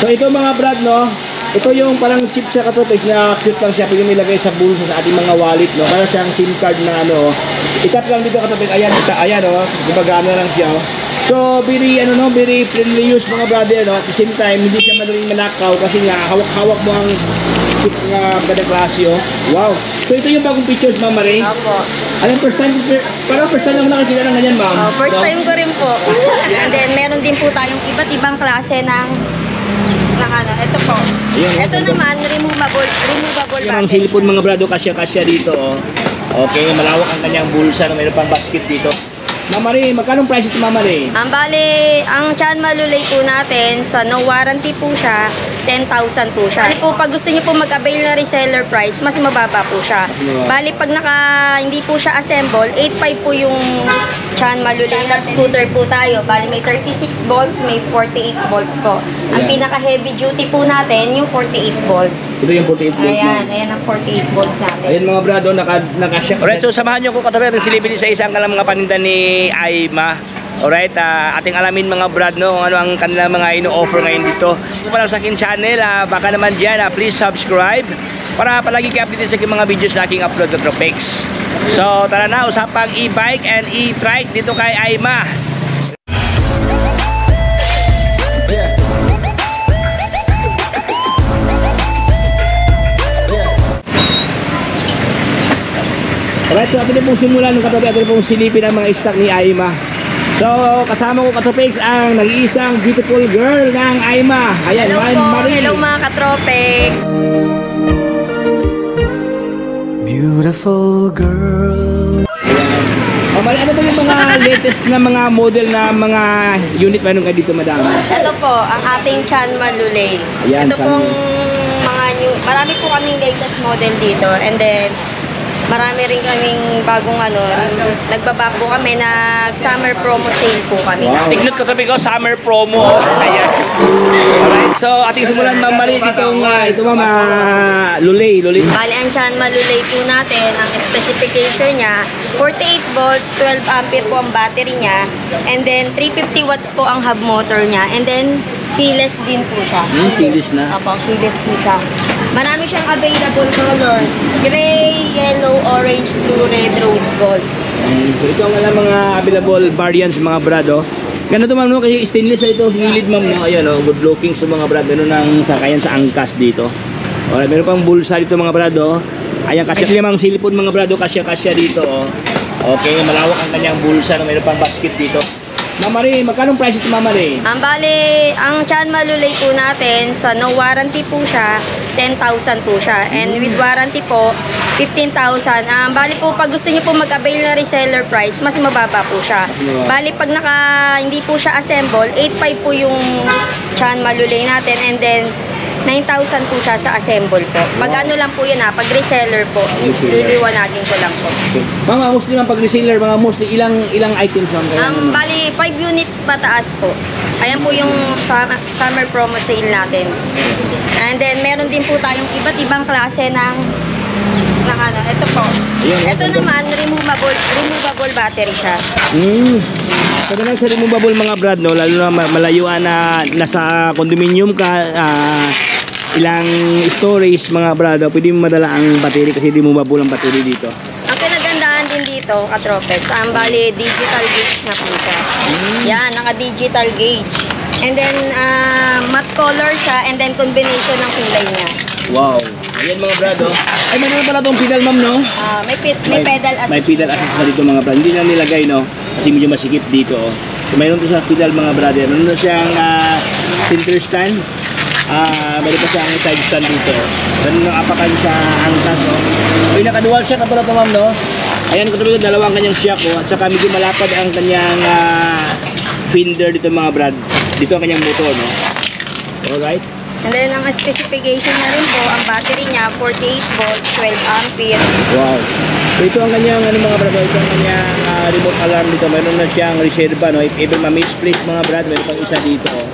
So ito mga brad, no? Ito yung parang chip sa katropix na cute lang siya. Pwede nilagay sa bulsa sa ating mga wallet, no? Para siyang SIM card na ano. Itap lang dito katropix. Ayan, ayan, no? Gumagana lang siya, oh. So, very, ano, no? Very friendly use mga brother, no? At the same time, hindi siya madaling manakaw kasi nga, hawak-hawak mo ang chip na ganda klase, oh. Wow. So, ito yung bagong pictures, Ma'am Marie. Opo. Alam, first time lang ako nakakita ng ganyan, ma'am. Oh, first No? time ko rin po. And then, meron din po tayong iba't ibang klase ng ano, ito po. Ayan, Ito naman, removable Yung ang battery. silipon mga brado, kasya-kasya dito, oh. Okay, malawak ang kanyang bulsa na mayroon pang basket dito. Ma'am Marie, magkano price ito, Ma'am Marie? Ang bali, ang Chan Malulay po natin, sa no warranty po siya, 10,000 po siya. Bali po, pag gusto niyo po mag-avail na reseller price, mas mababa po siya. Bali, pag hindi po siya assemble, 8,500 po yung Chan Malulay na scooter po tayo. Bali, may 36 volts, may 48 volts po. Ang Ayan. pinaka-heavy duty po natin, yung 48 volts. Ito yung 48 volt, Ayan, ma'am. ayan ang 48 volts natin. Ayan mga brado, nakasya. Alright, so samahan nyo ko katabi ng silipin sa isang kalang mga paninda ni Aima. Alright, ating alamin mga brad, no, kung ano ang kanilang mga ino-offer ngayon dito. Kung pa lang sa akin channel, baka naman dyan, please subscribe para palagi kayo update sa aking mga videos na aking upload na Tropex. So tara na, usapang e-bike and e-trike dito kay Aima. Alright, so atin na pong simulan ng katabi, atin na pong silipin ang mga stock ni Aima. So, kasama ko katropix ang nag-iisang beautiful girl ng Aima. Ayan, Hello Ma'am po, Marie. hello mga katropex. Beautiful girl. Ma'am Marie, ano ba yung mga latest na mga model na mga unit meron ka dito, madam? Ito po, ang ating Chan Malulay. Ayan, Ito Chan pong mga new, marami po kaming latest model dito. And then, marami rin kaming bagong nagbaba po kami, nag-summer promo sale po kami. Wow. Ignot ko sabi ko, summer promo. Ayan. Alright, so ating simulan, Ma'am Marie, ito ma'am, Lulay. Bali, ang Chan Malulay po natin, ang specification niya, 48 volts, 12 ampere po ang battery niya, and then 350 watts po ang hub motor niya, and then keyless din po siya. Keyless na? Opo, keyless po siya. Marami siyang available colors, gray, yellow, orange, blue, red, rose, gold. Ito ang alam mga available variants mga brado. Ganito ma'am, no? Kasi stainless na ito gilid ma'am, no? Ayan, no? Good looking sa mga brado, meron ng sakayan sa angkas dito. Alright, meron pang bulsa dito mga brado. Ayan, kasi limang silipon mga brado, kasya-kasya dito, oh. Okay, malawak ang kanyang bulsa na meron pang basket dito. Ma'am Marie, magkano price ito, Ma'am Marie? Ang bali, ang Chan Malulay po natin, sa no warranty po siya, 10,000 po siya. And with warranty po, 15,000. Ang bali po, pag gusto niyo po mag-avail na reseller price, mas mababa po siya. Bali, pag hindi po siya assemble, 8,500 po yung Chan Malulay natin. And then, 9,000 po siya sa assemble po. Pag ano lang po yan pag reseller po, liliwanagin ko lang po. Okay. Mga mostly ng pag-reseller, mga mostly ilang items lang? Bali, 5 units pataas po. Ayan po yung summer promo sale natin. And then, meron din po tayong iba't ibang klase ng ito po. Ayan, Ito naman, removable battery siya. Kadang sa removable mga brad, no, lalo na malayuan na nasa condominium ka, ilang stories mga brad, pwede mo madala ang battery kasi removable ang battery dito. Ang kinagandaan din dito, katropex, ang bali digital gauge na po siya. Yan, naka-digital gauge. And then, matte color siya, and then combination ng kulay niya. Wow. Ayan mga brad, oh. Ay, mayroon pala itong pedal, ma'am, no? May pedal assist. May pedal assist na dito mga brad. Hindi na nilagay, no? Kasi medyo masikip dito, oh. So, mayroon to sa pedal mga brother. Mayroon na siyang center stand. Mayroon pa siyang side stand dito. Ganun ang apakan sa angkas, no? May naka-dual shock na pala ito, ma'am, no? Ayan, katabi ko, dalawang kanyang shock, oh. At saka medyo malapad ang kanyang fender dito mga brad. Dito ang kanyang motor, no? Alright. And then, ang specification niya rin po, ang battery niya, 48 volts, 12 ampere. Wow. So ito ang kanyang mga brad, ito ang kanyang remote alarm dito. Mayroon na siyang reserva, no? If ever ma-misplace mga brad, mayroon pang isa dito, oh.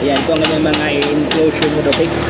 Ayan, ito ang kanyang mga enclosure mo fix.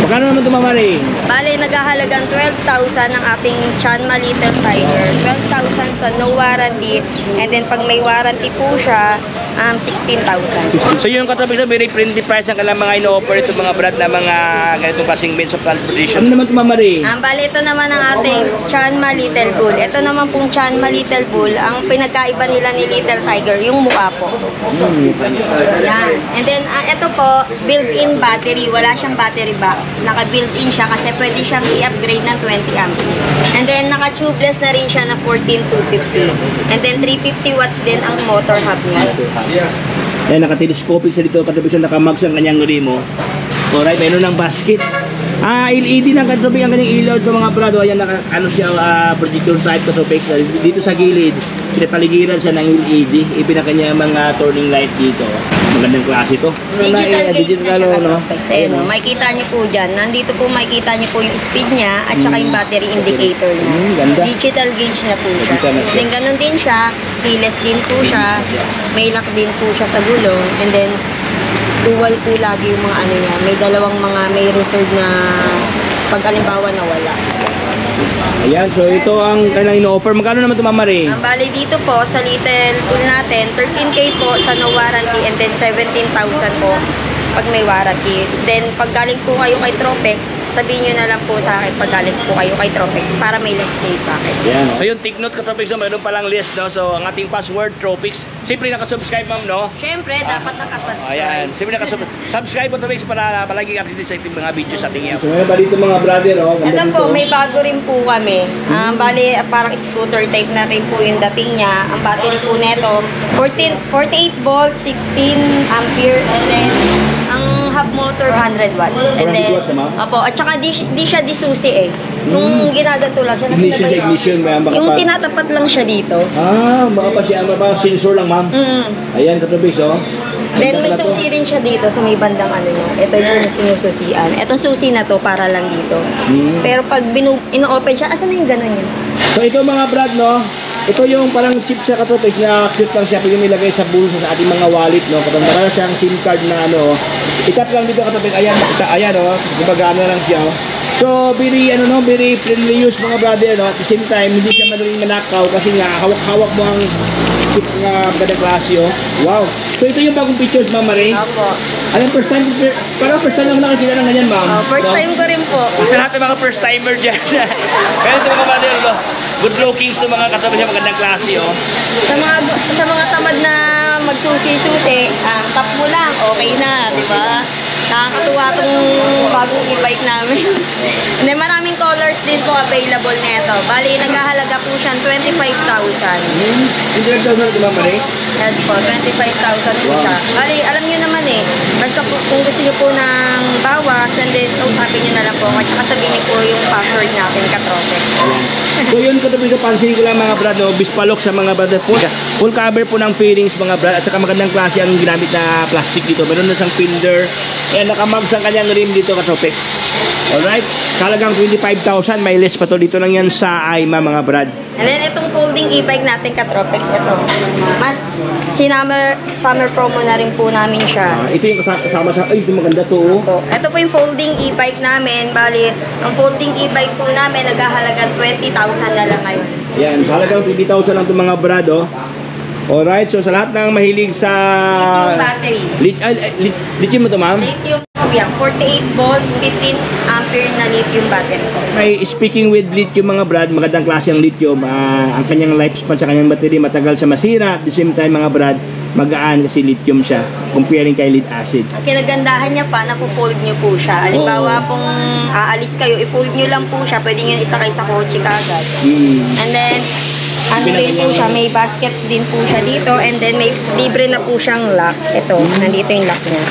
Magkano naman ito, Ma'am Marie? Bale, naghahalagang 12,000 ang ating Chanma Little Tiger. 12,000 sa no warranty. And then, pag may warranty po siya, 16,000. So yung katropics na very friendly price ang kailang mga ino-offer itong mga brand na mga ganitong klaseng means of transportation. Ano naman ito, Ma'am Marie? Bali, ito naman ang ating Chanma Little Bull. Ito naman pong Chanma Little Bull, ang pinagkaiba nila ni Little Tiger, yung mukha po. Yan. And then, ito po, built-in battery. Wala siyang battery box. Naka-built-in siya kasi pwede siyang i-upgrade ng 20 amp. And then, naka-tubeless na rin siya na 14,250. And then, 350 watts din ang motor hub niya. Yan, naka-telescopic sa dito, katropics na nakamags ang kanyang remo. Alright, mayroon ng basket. LED ng katropics ang kanyang ilaw ito mga brado. Ayan, ano siya, projector type katropics. Dito sa gilid, pinapaligiran siya ng LED. Ipinakanya mga turning light dito. Magandang klase ito. Digital gauge na siya no? katropics. Ayun, no? Makikita niyo po dyan. Nandito po makikita niyo po yung speed niya at saka yung battery indicator niya. Ganda. Digital gauge na po siya. Digital na siya. Then, ganun din siya. Keyless din po siya. May lock din po siya sa gulong. And then, dual po lagi yung mga ano niya. May dalawang mga may reserve na pag alimbawa na wala. Ayan, so ito ang kailang ino-offer. Magkano naman ito, Ma'am Marie? Ang bali dito po sa Little Bull natin, 13K po sa no warranty and then 17,000 po pag may warranty. Then pag galing po kayo kay Tropex, sabihin nyo na lang po sa akin pag galing po kayo kay Tropex para may less pay sa akin. Yan. So yung take note ka Tropics, no, mayroon palang list, no? So ang ating password Tropics. Siyempre nakasubscribe, ma'am, no? Siyempre, dapat nakasubscribe. Ayan. Siyempre nakasubscribe po Tropics para palagi updated sa ating mga videos sa ating iyo. So meron ba dito mga brother, oh? Ito po, may bago rin po kami. Bali, parang scooter type na rin po yung dating niya. Ang battery po neto, 48 volts, 16 ampere, and then ang hub motor 100 watts. And 100 then, watts, ma'am? Opo, at saka di siya disusi eh. Yung ginagato lang siya. Ignition siya, ignition. Baka Yung pa- tinatapat lang siya dito. baka pa siya, baka sensor lang, ma'am. Ayan, Tropics, oh. Then may susi rin siya dito sa may bandang ano niya. Ito yung sinususian. Itong susi na to para lang dito. Pero pag ino-open siya, asan na yung gano'n niya? So ito mga brad, no? Ito yung parang chip sa Tropics na cute lang siya. Pwede nilagay sa bulsa sa ating mga wallet, no? Kapag meron siyang SIM card na ano, itap lang dito Tropics. Ayan, ayan, oh. Gumagana lang siya, oh. So, very, ano, no? Very friendly use mga brother, no? At the same time, hindi siya madaling manakaw kasi nga, hawak-hawak mo ang chip na magandang klase, oh. Wow. So, ito yung bagong pictures, Ma'am Marie. Opo. Alam, parang first time lang nakikita ng ganyan, ma'am. First time ko rin po. Sa lahat ng mga first timer dyan. Kaya ito mga brother, no? Good lookings to mga katabi siya magandang klase, oh. Sa mga tamad na magsusi-susi, tap mo lang, okay na, di ba? Nakakatuwa tong bagong e-bike namin. And then maraming colors din po available nito. Bali, naghahalaga po siya 25,000. Hindi nagdawsan ito, Ma'am Marie? Yes po, 25,000 po siya. Bali, alam nyo naman eh, basta po, kung gusto nyo po ng bawas, and then usapin nyo na lang po, at saka sabihin nyo po yung password natin, Katrope. So yun ko tabi sa pansin ko lang mga brad, no? Bispalok sa mga brother po. Full cover po ng fairings mga brad, at saka magandang klase ang ginamit na plastic dito. Meron na siyang fender, and nakamags ang kanyang rim dito Katropex. Alright, kalagang 25,000, may less pa to dito lang yan sa AIMA mga brad. And then itong folding e-bike natin, Katropex, ito. Mas summer promo na rin po namin siya. Ito yung kasama sa, ay ito maganda to, oh. Ito po yung folding e-bike namin. Bali, ang folding e-bike po namin naghahalaga 20,000 na lang ngayon. Yan, sa halagang 20,000 lang itong mga brad, oh. Alright, so sa lahat ng mahilig sa Lithium battery. lithium mo to, ma'am? Lithium po yan. 48 volts, 15 ampere na lithium battery po. May speaking with lithium mga brad, magandang klase ang lithium. Ang kanyang lifespan sa kanyang battery matagal sa masira. At the same time mga brad, magaan kasi lithium siya comparing kay lead acid. Ang kinagandahan niya pa, napo-fold niyo po siya. Halimbawa pong aalis kayo, i-fold niyo lang po siya. Pwede niyo isakay sa kotse kagad. And then, ano din po siya, may basket din po siya dito. And then, may libre na po siyang lock. Ito, nandito yung lock niya.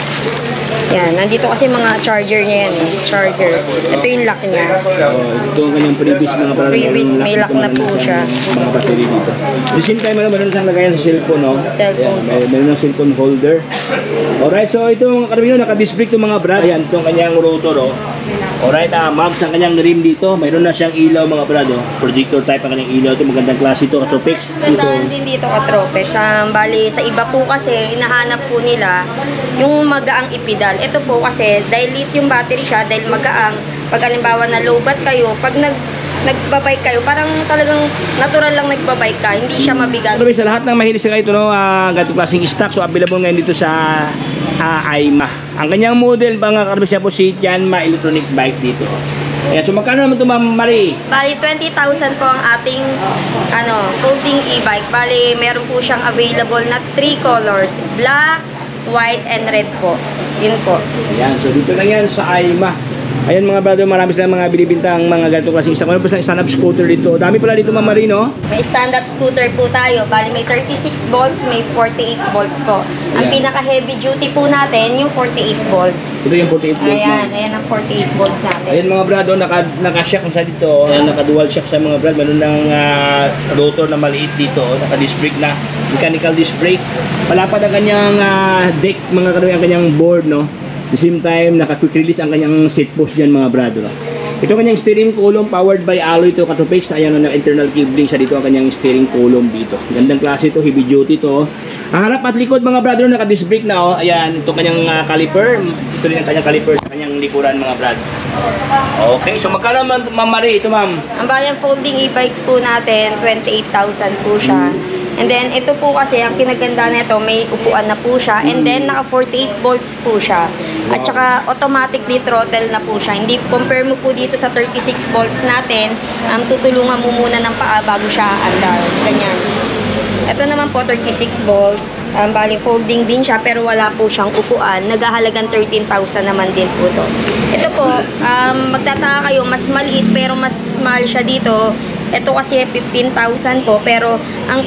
Yan, nandito kasi mga charger niya yan. Charger. Ito yung lock niya. Ito ang kanyang previous mga brad. Previous, may lock na po siya. Mga battery dito. At the same time, meron siyang lagayan sa cellphone, no? Cellphone. Ayan, meron ng cellphone holder. Alright, so itong karamihan naka-disc brake itong mga brad. Ayan, itong kanyang rotor, oh. Alright, mags ang kanyang rim dito. Mayroon na siyang ilaw mga brad, oh. Projector type ang kanyang ilaw. Ito magandang klase ito, Katropex. Gandaan din dito Katropex. Bali, sa iba po kasi, hinahanap po nila yung magaang ipidal. Ito po kasi, dahil lithium battery siya, dahil magaang, pag alimbawa na low bat kayo, pag nagbabike kayo, parang talagang natural lang nagbabike ka, hindi siya mabigat. Ano ba, sa lahat ng mahilig sa ito, no, ganito klaseng stock, so available ngayon dito sa Aima. Ang kanyang model, mga karbisya po, si Yanma electronic bike dito. Ayan, so magkano naman ito, Ma'am Marie? Bali, 20,000 po ang ating folding e-bike. Bali, meron po siyang available na 3 colors, black, white, and red po. Yun po. Ayan, so dito na yan sa Aima. Ayan mga brother, marami silang mga binibintang mga ganito klaseng stock. Ano po silang stand-up scooter dito? Dami pala dito, Ma'am Marie, no? May stand-up scooter po tayo. Bali, may 36 volts, may 48 volts po. Ang Ayan. pinaka-heavy duty po natin, yung 48 volts. Ito yung 48 volt, Ayan, no? ayan ang 48 volts natin. Ayan mga brado, naka-shock sa dito, naka-dual shock sa mga brad, meron ng rotor na maliit dito, naka-disc brake na, mechanical disc brake. Palapad ang kanyang deck, mga karoy, ang kanyang board, no? At the same time, naka-quick release ang kanyang seat post dyan mga brado, no? Ito kanyang steering column, powered by alloy to Katropix. Ayan, no, internal cabling siya dito, ang kanyang steering column dito. Gandang klase ito, heavy duty to. Ang harap at likod mga brado, naka-disc brake na, oh. Ayan, ito kanyang caliper. Ito rin ang kanyang caliper sa kanyang likuran mga brad. Okay, so magkano Ma'am Marie? Ito, ma'am. Ang bali ang folding e-bike po natin, 28,000 po siya. And then, ito po kasi, ang kinaganda nito, may upuan na po siya. And then, naka 48 volts po siya. At saka, automatically throttle na po siya. Hindi, compare mo po dito sa 36 volts natin, tutulungan mo muna ng paa bago siya aandar. Ganyan. Ito naman po, 36 volts. Bali, folding din siya, pero wala po siyang upuan. Naghahalagang 13,000 naman din po to. Ito po, magtataka kayo, mas maliit, pero mas small siya dito. Ito kasi 15,000 po, pero ang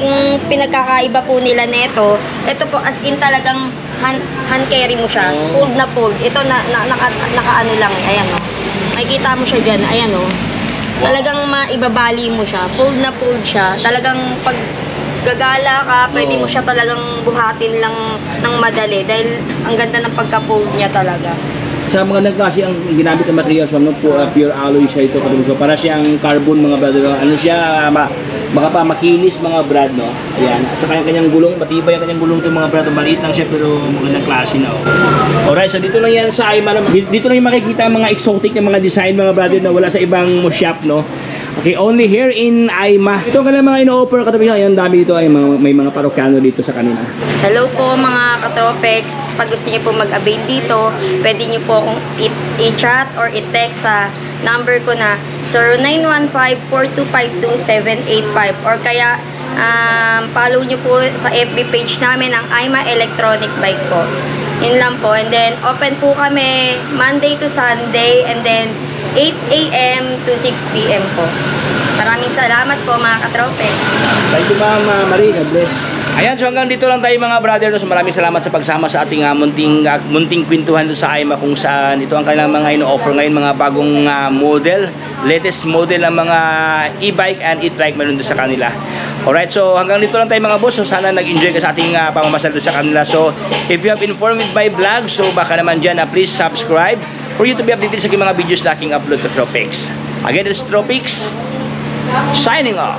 pinagkakaiba po nila nito, ito po as in talagang hand carry mo siya. Fold na fold. Ito naka ano lang, ayan o. Makikita mo siya dyan, ayan o. Talagang maibabali mo siya. Fold na fold siya. Talagang pag gagala ka, pwede mo siya talagang buhatin lang ng madali dahil ang ganda ng pagka-fold niya talaga. Sa mga klase ang ginamit ng materials, no, pure alloy siya ito. So, para siyang carbon mga brad. Ano siya, makinis mga brad, no? Ayan. At saka yung kanyang gulong, matibay ang kanyang gulong ito mga brad. Maliit lang siya pero magandang klase na. Alright, so dito lang yan sa Aima. Dito lang yung makikita ang mga exotic na mga design mga brother na wala sa ibang shop, no? Okay, only here in Aima. Ito ka lang mga ino-offer katabi. Ayan, dami dito. Ay, may mga parokyano dito sa kanila. Hello po mga katropex. Pag gusto niyo po mag-avail dito, pwede niyo po akong i-chat or i-text sa number ko na 0915-4252-785 or kaya follow niyo po sa FB page namin ang Aima Electronic Bike po. Yun lang po. And then, open po kami Monday to Sunday and then 8 a.m. to 6 p.m. po. Maraming salamat po mga katropex. Thank you, Ma'am Marie. God bless. Ayan, so hanggang dito lang tayo mga brother. So maraming salamat sa pagsama sa ating munting kwentuhan sa Aima kung saan ito ang kailang mga ino-offer ngayon, mga bagong model, latest model ng mga e-bike and e-trike meron doon sa kanila. Alright, so hanggang dito lang tayo mga boss. So sana nag-enjoy ka sa ating pamamasal doon sa kanila. So if you have informed with my vlog, so baka naman dyan please subscribe for you to be updated sa aking mga videos na aking upload sa Tropex. Again, it's Tropex signing off.